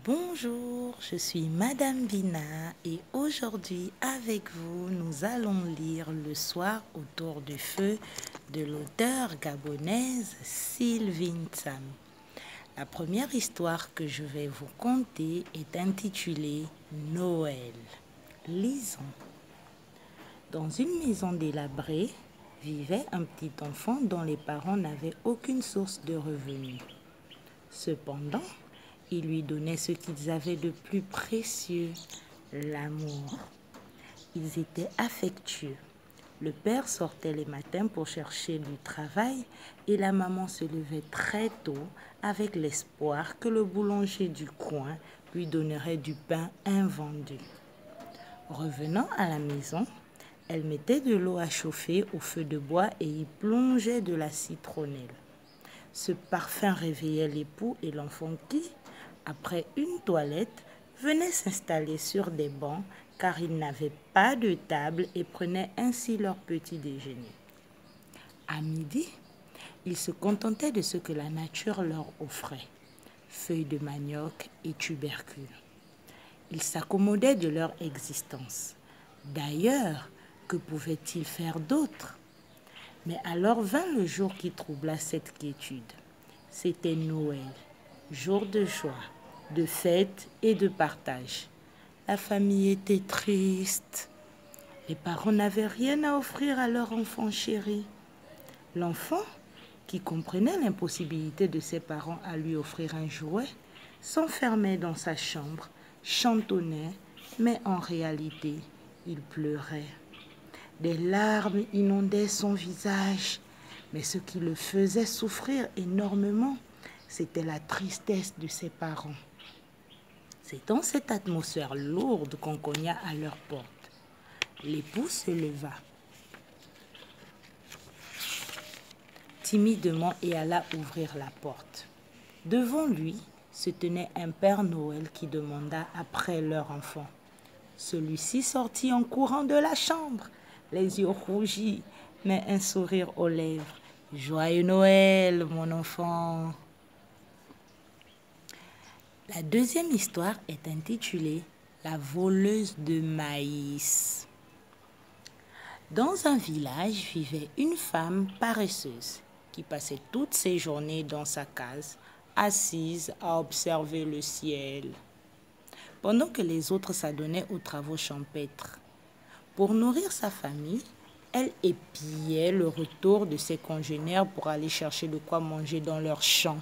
Bonjour, je suis Madame Bina et aujourd'hui avec vous, nous allons lire Le soir autour du feu de l'auteure gabonaise Sylvine Tsam. La première histoire que je vais vous conter est intitulée Noël. Lisons. Dans une maison délabrée, vivait un petit enfant dont les parents n'avaient aucune source de revenus. Cependant, ils lui donnaient ce qu'ils avaient de plus précieux, l'amour. Ils étaient affectueux. Le père sortait les matins pour chercher du travail et la maman se levait très tôt avec l'espoir que le boulanger du coin lui donnerait du pain invendu. Revenant à la maison, elle mettait de l'eau à chauffer au feu de bois et y plongeait de la citronnelle. Ce parfum réveillait l'époux et l'enfant qui, après une toilette, venaient s'installer sur des bancs car ils n'avaient pas de table et prenaient ainsi leur petit déjeuner. À midi, ils se contentaient de ce que la nature leur offrait, feuilles de manioc et tubercules. Ils s'accommodaient de leur existence. D'ailleurs, que pouvaient-ils faire d'autre? Mais alors vint le jour qui troubla cette quiétude. C'était Noël, jour de joie, de fête et de partage. La famille était triste. Les parents n'avaient rien à offrir à leur enfant chéri. L'enfant, qui comprenait l'impossibilité de ses parents à lui offrir un jouet, s'enfermait dans sa chambre, chantonnait, mais en réalité, il pleurait. Des larmes inondaient son visage, mais ce qui le faisait souffrir énormément, c'était la tristesse de ses parents. C'est dans cette atmosphère lourde qu'on cogna à leur porte. L'époux se leva timidement et alla ouvrir la porte. Devant lui se tenait un Père Noël qui demanda après leur enfant. Celui-ci sortit en courant de la chambre, les yeux rougis, mais un sourire aux lèvres. « Joyeux Noël, mon enfant !» La deuxième histoire est intitulée « La voleuse de maïs ». Dans un village vivait une femme paresseuse qui passait toutes ses journées dans sa case, assise à observer le ciel, pendant que les autres s'adonnaient aux travaux champêtres. Pour nourrir sa famille, elle épiait le retour de ses congénères pour aller chercher de quoi manger dans leurs champs.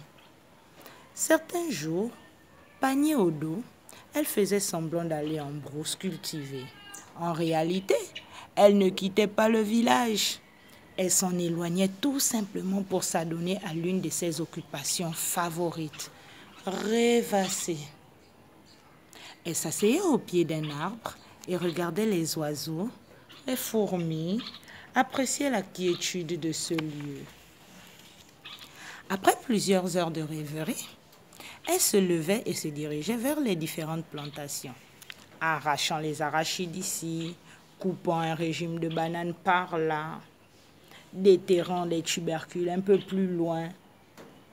Certains jours, panier au dos, elle faisait semblant d'aller en brousse cultiver. En réalité, elle ne quittait pas le village. Elle s'en éloignait tout simplement pour s'adonner à l'une de ses occupations favorites, rêvasser. Elle s'asseyait au pied d'un arbre et regardait les oiseaux, les fourmis, appréciait la quiétude de ce lieu. Après plusieurs heures de rêverie, elle se levait et se dirigeait vers les différentes plantations, arrachant les arachides d'ici, coupant un régime de bananes par là, déterrant les tubercules un peu plus loin.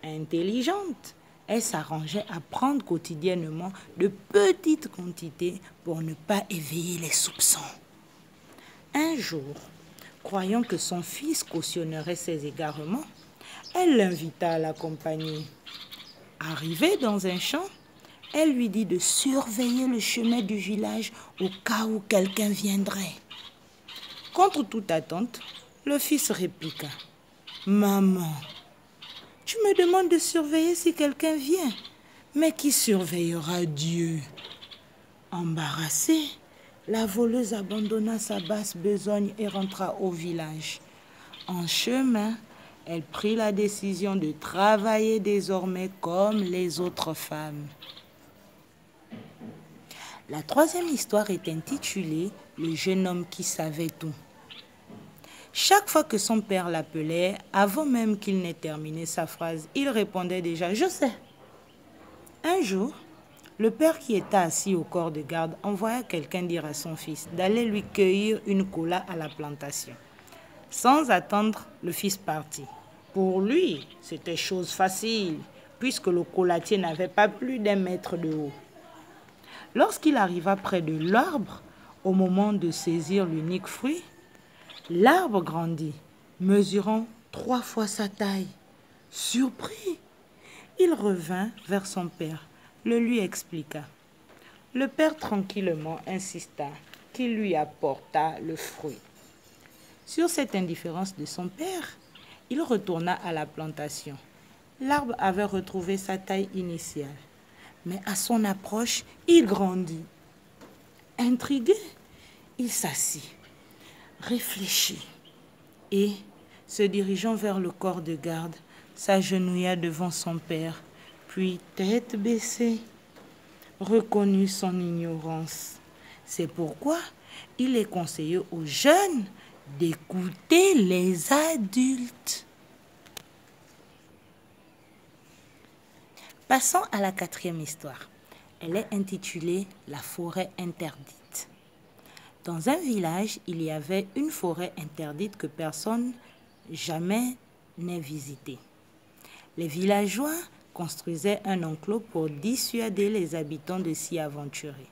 Intelligente, elle s'arrangeait à prendre quotidiennement de petites quantités pour ne pas éveiller les soupçons. Un jour, croyant que son fils cautionnerait ses égarements, elle l'invita à l'accompagner. Arrivée dans un champ, elle lui dit de surveiller le chemin du village au cas où quelqu'un viendrait. Contre toute attente, le fils répliqua « Maman, tu me demandes de surveiller si quelqu'un vient, mais qui surveillera Dieu ?» Embarrassée, la voleuse abandonna sa basse besogne et rentra au village. En chemin, elle prit la décision de travailler désormais comme les autres femmes. La troisième histoire est intitulée « Le jeune homme qui savait tout ». Chaque fois que son père l'appelait, avant même qu'il n'ait terminé sa phrase, il répondait déjà « Je sais ». Un jour, le père qui était assis au corps de garde envoya quelqu'un dire à son fils d'aller lui cueillir une cola à la plantation. Sans attendre, le fils partit. Pour lui, c'était chose facile, puisque le colatier n'avait pas plus d'1 mètre de haut. Lorsqu'il arriva près de l'arbre, au moment de saisir l'unique fruit, l'arbre grandit, mesurant 3 fois sa taille. Surpris, il revint vers son père, le lui expliqua. Le père tranquillement insista qu'il lui apportât le fruit. Sur cette indifférence de son père, il retourna à la plantation. L'arbre avait retrouvé sa taille initiale, mais à son approche, il grandit. Intrigué, il s'assit, réfléchit et, se dirigeant vers le corps de garde, s'agenouilla devant son père, puis, tête baissée, reconnut son ignorance. C'est pourquoi il est conseillé aux jeunes d'écouter les adultes. Passons à la 4e histoire. Elle est intitulée « La forêt interdite ». Dans un village, il y avait une forêt interdite que personne jamais n'est visité. Les villageois construisaient un enclos pour dissuader les habitants de s'y aventurer.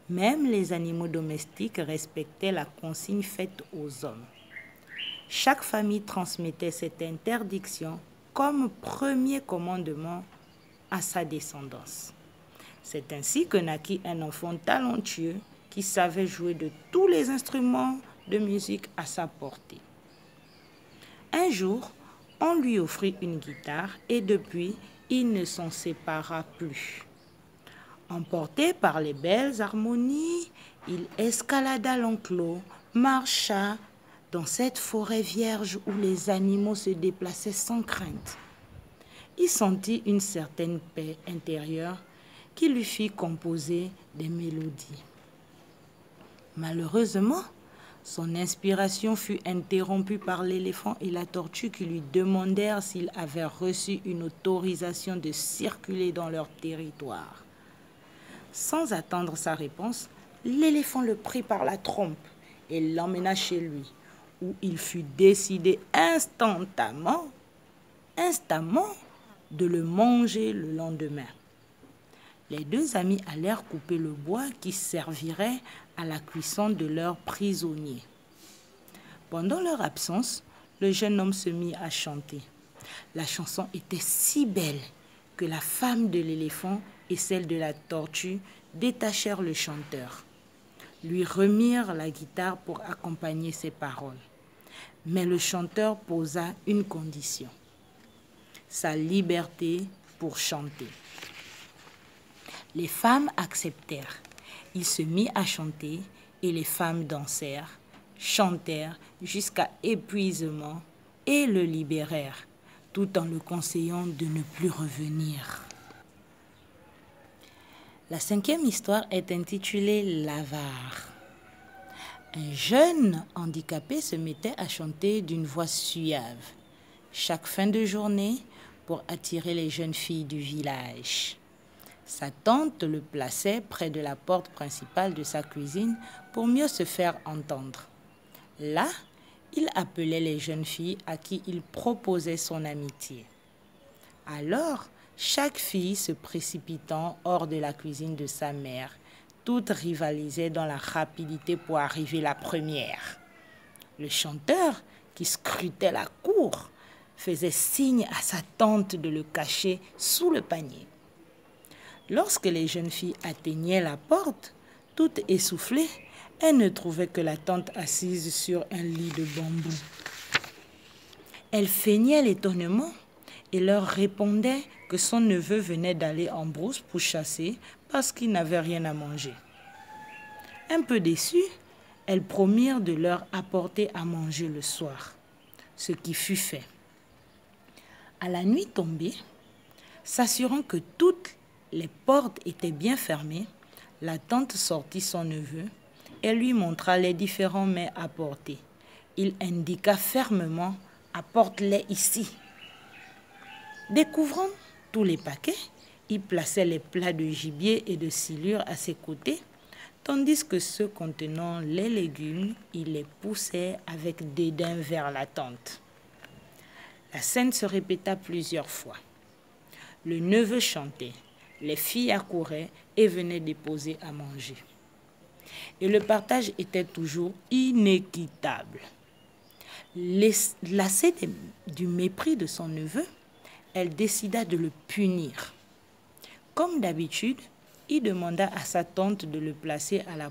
Même les animaux domestiques respectaient la consigne faite aux hommes. Chaque famille transmettait cette interdiction comme premier commandement à sa descendance. C'est ainsi que naquit un enfant talentueux qui savait jouer de tous les instruments de musique à sa portée. Un jour, on lui offrit une guitare et depuis, il ne s'en sépara plus. Emporté par les belles harmonies, il escalada l'enclos, marcha dans cette forêt vierge où les animaux se déplaçaient sans crainte. Il sentit une certaine paix intérieure qui lui fit composer des mélodies. Malheureusement, son inspiration fut interrompue par l'éléphant et la tortue qui lui demandèrent s'il avait reçu une autorisation de circuler dans leur territoire. Sans attendre sa réponse, l'éléphant le prit par la trompe et l'emmena chez lui, où il fut décidé instamment de le manger le lendemain. Les deux amis allèrent couper le bois qui servirait à la cuisson de leur prisonnier. Pendant leur absence, le jeune homme se mit à chanter. La chanson était si belle que la femme de l'éléphant et celle de la tortue détachèrent le chanteur, lui remirent la guitare pour accompagner ses paroles. Mais le chanteur posa une condition: sa liberté pour chanter. Les femmes acceptèrent. Il se mit à chanter et les femmes dansèrent, chantèrent jusqu'à épuisement et le libérèrent, tout en le conseillant de ne plus revenir. La 5e histoire est intitulée L'avare. Un jeune handicapé se mettait à chanter d'une voix suave chaque fin de journée pour attirer les jeunes filles du village. Sa tante le plaçait près de la porte principale de sa cuisine pour mieux se faire entendre. Là, il appelait les jeunes filles à qui il proposait son amitié. Alors, chaque fille se précipitant hors de la cuisine de sa mère, toutes rivalisaient dans la rapidité pour arriver la première. Le chanteur, qui scrutait la cour, faisait signe à sa tante de le cacher sous le panier. Lorsque les jeunes filles atteignaient la porte, toutes essoufflées, elles ne trouvaient que la tante assise sur un lit de bambou. Elle feignait l'étonnement et leur répondait que son neveu venait d'aller en brousse pour chasser parce qu'il n'avait rien à manger. Un peu déçues, elles promirent de leur apporter à manger le soir, ce qui fut fait. À la nuit tombée, s'assurant que toutes les portes étaient bien fermées, la tante sortit son neveu et lui montra les différents mets à porter. Il indiqua fermement: « Apporte-les ici ». Découvrant tous les paquets, il plaçait les plats de gibier et de silure à ses côtés, tandis que ceux contenant les légumes, il les poussait avec dédain vers la tante. La scène se répéta plusieurs fois. Le neveu chantait, Les filles accouraient et venaient déposer à manger. Et le partage était toujours inéquitable. Lassée du mépris de son neveu, elle décida de le punir. Comme d'habitude, il demanda à sa tante de le placer à la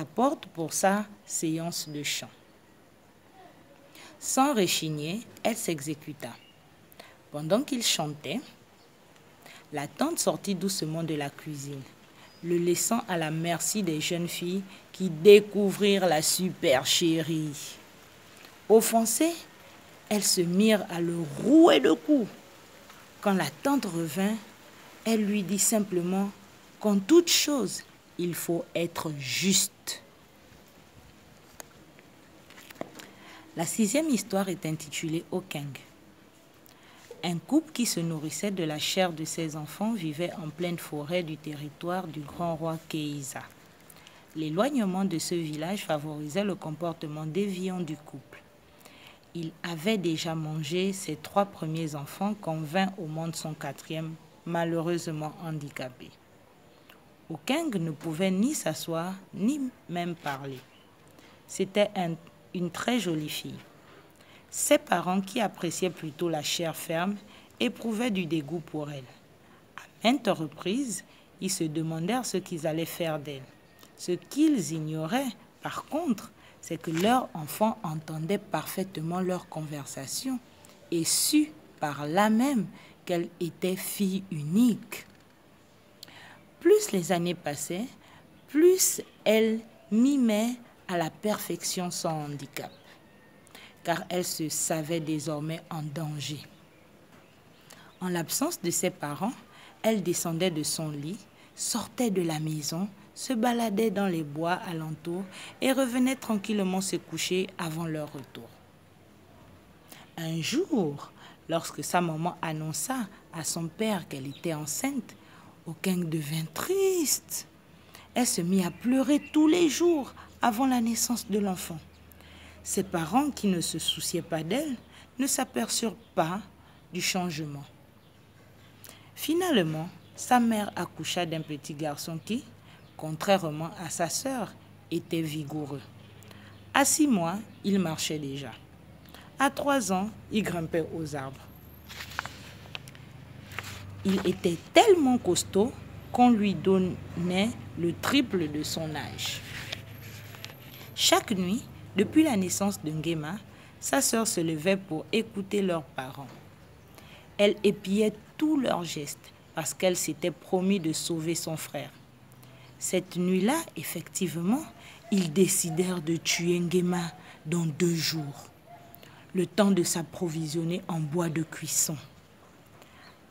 porte pour sa séance de chant. Sans rechigner, elle s'exécuta. Pendant qu'il chantait, la tante sortit doucement de la cuisine, le laissant à la merci des jeunes filles qui découvrirent la supercherie. Offensées, elles se mirent à le rouer de coups. Quand la tante revint, elle lui dit simplement qu'en toute chose, il faut être juste. La 6e histoire est intitulée Okeng. Un couple qui se nourrissait de la chair de ses enfants vivait en pleine forêt du territoire du grand roi Keïsa. L'éloignement de ce village favorisait le comportement déviant du couple. Il avait déjà mangé ses 3 premiers enfants quand vint au monde son 4e, malheureusement handicapé. Okeng ne pouvait ni s'asseoir, ni même parler. C'était une très jolie fille. Ses parents, qui appréciaient plutôt la chair ferme, éprouvaient du dégoût pour elle. À maintes reprises, ils se demandèrent ce qu'ils allaient faire d'elle. Ce qu'ils ignoraient, par contre, c'est que leur enfant entendait parfaitement leur conversation et sut par là même qu'elle était fille unique. Plus les années passaient, plus elle mimait à la perfection son handicap, car elle se savait désormais en danger. En l'absence de ses parents, elle descendait de son lit, sortait de la maison, se baladait dans les bois alentours et revenait tranquillement se coucher avant leur retour. Un jour, lorsque sa maman annonça à son père qu'elle était enceinte, Okeng devint triste. Elle se mit à pleurer tous les jours avant la naissance de l'enfant. Ses parents, qui ne se souciaient pas d'elle, ne s'aperçurent pas du changement. Finalement, sa mère accoucha d'un petit garçon qui, contrairement à sa sœur, était vigoureux. À 6 mois, il marchait déjà. À 3 ans, il grimpait aux arbres. Il était tellement costaud qu'on lui donnait le triple de son âge. Chaque nuit, depuis la naissance de Nguema, sa sœur se levait pour écouter leurs parents. Elle épiait tous leurs gestes parce qu'elle s'était promis de sauver son frère. Cette nuit-là, effectivement, ils décidèrent de tuer Nguema dans 2 jours, le temps de s'approvisionner en bois de cuisson.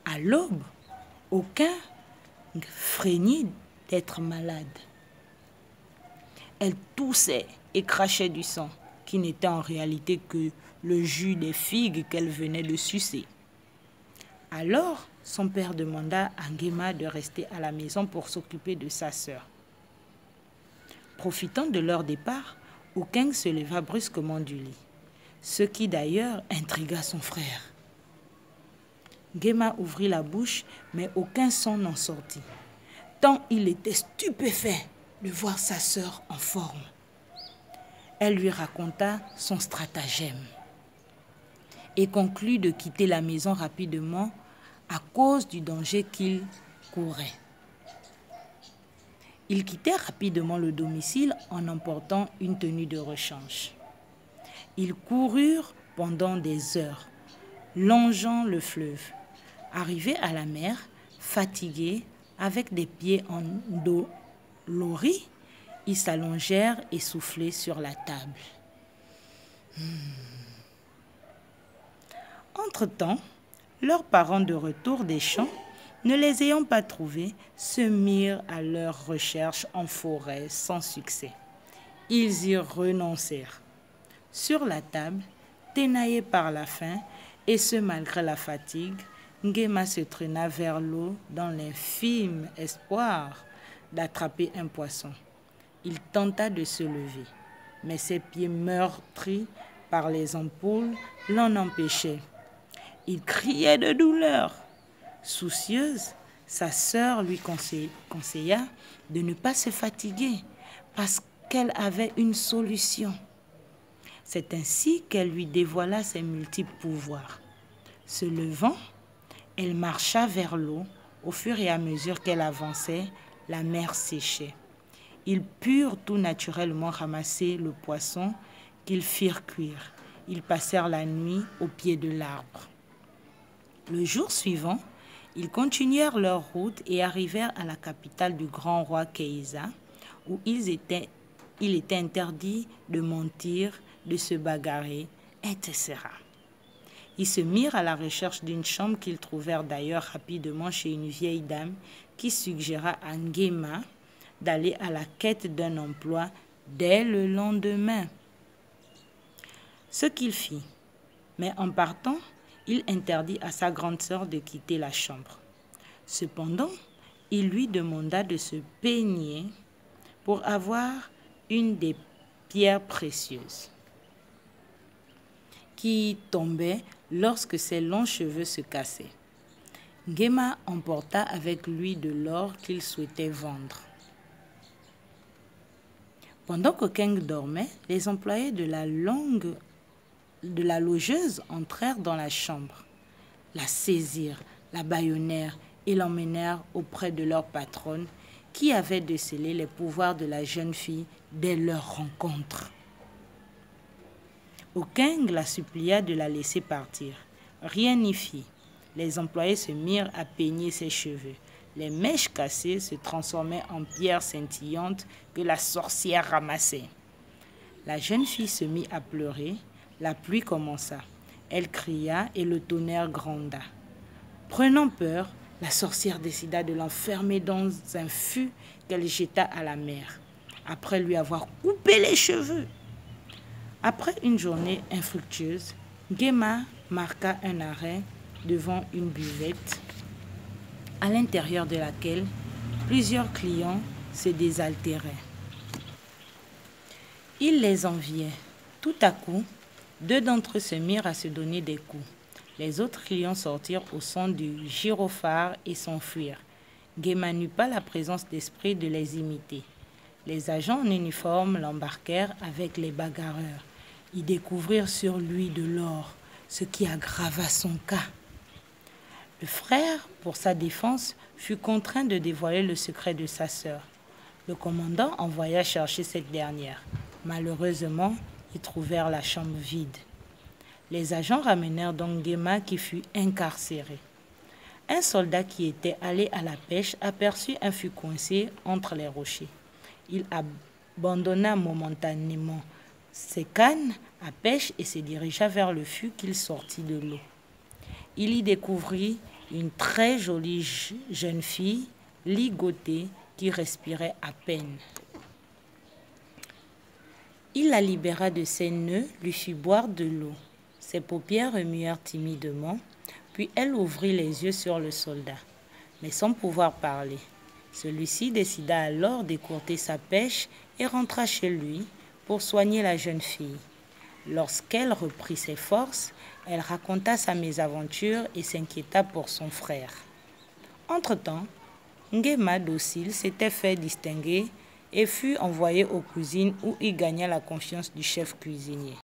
À l'aube, aucun frémit d'être malade. Elle toussait et crachait du sang, qui n'était en réalité que le jus des figues qu'elle venait de sucer. Alors, son père demanda à Nguema de rester à la maison pour s'occuper de sa sœur. Profitant de leur départ, Okeng se leva brusquement du lit, ce qui d'ailleurs intrigua son frère. Nguema ouvrit la bouche, mais aucun son n'en sortit, tant il était stupéfait de voir sa sœur en forme. Elle lui raconta son stratagème et conclut de quitter la maison rapidement à cause du danger qu'il courait. Ils quittèrent rapidement le domicile en emportant une tenue de rechange. Ils coururent pendant des heures, longeant le fleuve. Arrivés à la mer, fatigués, avec des pieds endoloris, ils s'allongèrent essoufflés sur la table. Entre-temps, leurs parents de retour des champs, ne les ayant pas trouvés, se mirent à leur recherche en forêt sans succès. Ils y renoncèrent. Sur la table, ténaillés par la faim, et ce malgré la fatigue, Nguema se traîna vers l'eau dans l'infime espoir d'attraper un poisson. Il tenta de se lever, mais ses pieds meurtris par les ampoules l'en empêchaient. Il criait de douleur. Soucieuse, sa sœur lui conseilla de ne pas se fatiguer parce qu'elle avait une solution. C'est ainsi qu'elle lui dévoila ses multiples pouvoirs. Se levant, elle marcha vers l'eau. Au fur et à mesure qu'elle avançait, la mer séchait. Ils purent tout naturellement ramasser le poisson qu'ils firent cuire. Ils passèrent la nuit au pied de l'arbre. Le jour suivant, ils continuèrent leur route et arrivèrent à la capitale du grand roi Keïsa, où il était interdit de mentir, de se bagarrer, etc. Ils se mirent à la recherche d'une chambre qu'ils trouvèrent d'ailleurs rapidement chez une vieille dame qui suggéra à Nguema d'aller à la quête d'un emploi dès le lendemain. Ce qu'il fit, mais en partant, il interdit à sa grande sœur de quitter la chambre. Cependant, il lui demanda de se peigner pour avoir une des pierres précieuses qui tombait lorsque ses longs cheveux se cassaient. Nguema emporta avec lui de l'or qu'il souhaitait vendre. Pendant qu'Okeng dormait, les employés de la logeuse entrèrent dans la chambre, la saisirent, la bâillonnèrent et l'emmenèrent auprès de leur patronne qui avait décelé les pouvoirs de la jeune fille dès leur rencontre. Okeng la supplia de la laisser partir. Rien n'y fit. Les employés se mirent à peigner ses cheveux. Les mèches cassées se transformaient en pierres scintillantes que la sorcière ramassait. La jeune fille se mit à pleurer. La pluie commença. Elle cria et le tonnerre gronda. Prenant peur, la sorcière décida de l'enfermer dans un fût qu'elle jeta à la mer, après lui avoir coupé les cheveux. Après une journée infructueuse, Nguema marqua un arrêt devant une buvette, à l'intérieur de laquelle plusieurs clients se désaltéraient. Il les enviait. Tout à coup, 2 d'entre eux se mirent à se donner des coups. Les autres clients sortirent au son du gyrophare et s'enfuirent. Nguema n'eut pas la présence d'esprit de les imiter. Les agents en uniforme l'embarquèrent avec les bagarreurs. Ils découvrirent sur lui de l'or, ce qui aggrava son cas. Le frère, pour sa défense, fut contraint de dévoiler le secret de sa sœur. Le commandant envoya chercher cette dernière. Malheureusement, ils trouvèrent la chambre vide. Les agents ramenèrent donc Nguema qui fut incarcéré. Un soldat qui était allé à la pêche aperçut un fût coincé entre les rochers. Il abandonna momentanément ses cannes à pêche et se dirigea vers le fût qu'il sortit de l'eau. Il y découvrit une très jolie jeune fille, ligotée, qui respirait à peine. Il la libéra de ses nœuds, lui fit boire de l'eau. Ses paupières remuèrent timidement, puis elle ouvrit les yeux sur le soldat, mais sans pouvoir parler. Celui-ci décida alors d'écourter sa pêche et rentra chez lui pour soigner la jeune fille. Lorsqu'elle reprit ses forces, elle raconta sa mésaventure et s'inquiéta pour son frère. Entre-temps, Nguema docile s'était fait distinguer et fut envoyé aux cuisines où il gagna la confiance du chef cuisinier.